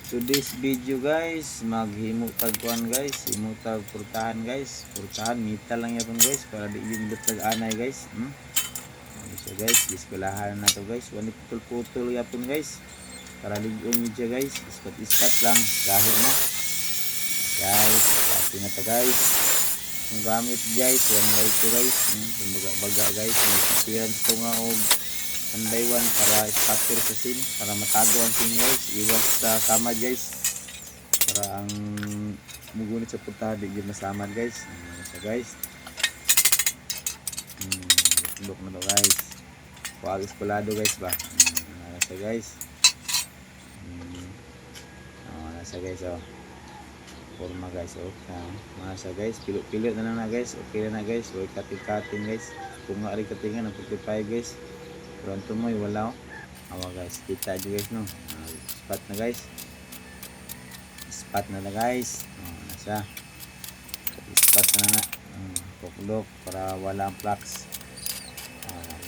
Today's video guys, maghimutag kuan guys, himutag purtahan guys. Purtahan mita lang yapon guys para di yung lutag anay guys. So guys, diskulahan na to guys. Wani putol-putol yapon guys. Para ligon niyo siya guys. Ispat-ispat lang dahil na. Guys, pati na to guys. Ang gamit guys, 1x2 guys. Baga guys, nagsipiran ko nga og 1x1 para stopper sa sin, para matago ang sin guys, iwas sa samad guys, para ang mugunit sa punta di yun masamad guys. So guys, tundok na to guys, huwag eskulado guys ba. Nasa guys, nasa guys forma guys. Nasa guys, pilo-pilo na lang na guys, okay na guys, huwag kating-kating guys, kung nga rin katingan ang 45 guys. Pronto mo wala awa guys, kita aja guys no. Spot na guys, spot na guys. Nasa spot na nga, puklok para wala ang flux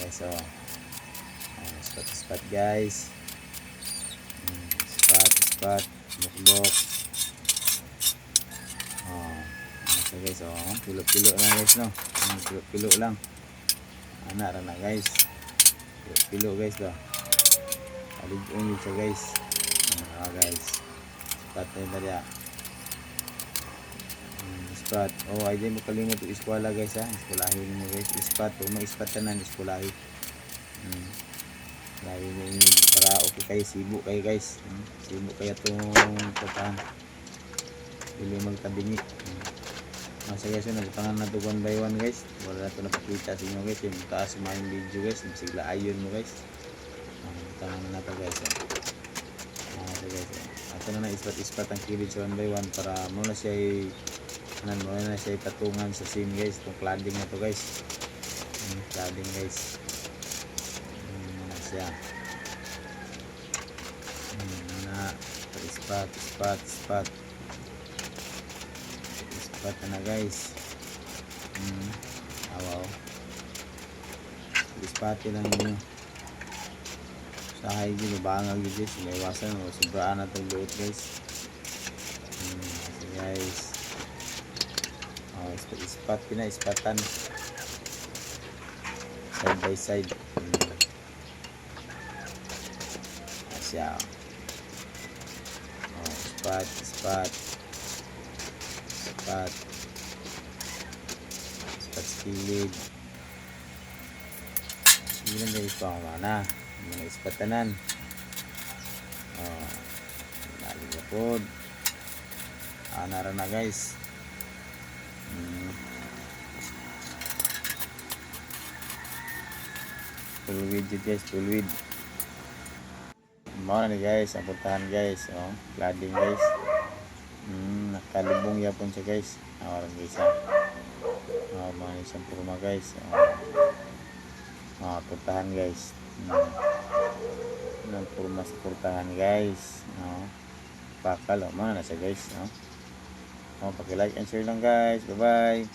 guys. Spot guys, spot puklok. Nasa guys, pilo-pilo na guys no. Pilo lang anak na guys, pilo guys ba, aligon yun siya guys. Guys, spot na yun dali spot. Ay di mo kalimot yung eskwala guys eskulahin mo guys, spot ma-spot ka na eskulahin. Lagi mo yun para okay kayo, sibo kayo guys. Sibo kayo itong putahan, hindi magtabingi. Masa guys yun, nagtangan na ito 1x1 guys. Wala na ito napakita sa inyo guys, yung taas yung video guys, masigla ayon mo guys. Nagtangan na ito guys. Masa guys, ito na ispat-ispat ang kilid sa 1x1 para muna siya patungan sa sim guys. Itong cladding na ito guys, cladding guys. Muna siya ispat na guys. Awaw, ispati lang nyo sa high gino bangag yun guys, may iwasan o sobraan na itong luot guys. So guys, ispat ispatan side by side. Asya ispat skilid. Hindi lang guys pa kumana mga ispatanan. Nalipod nara na guys. Full width guys, full width. Mga na guys, ang puntahan guys. Cladding guys. Nakalubong yapon siya guys. Awaran guys mga isang purma guys. Puntahan guys. Ng purma sa puntahan guys. Pakal mga nasa guys. Pakilike and share lang guys. Bye bye.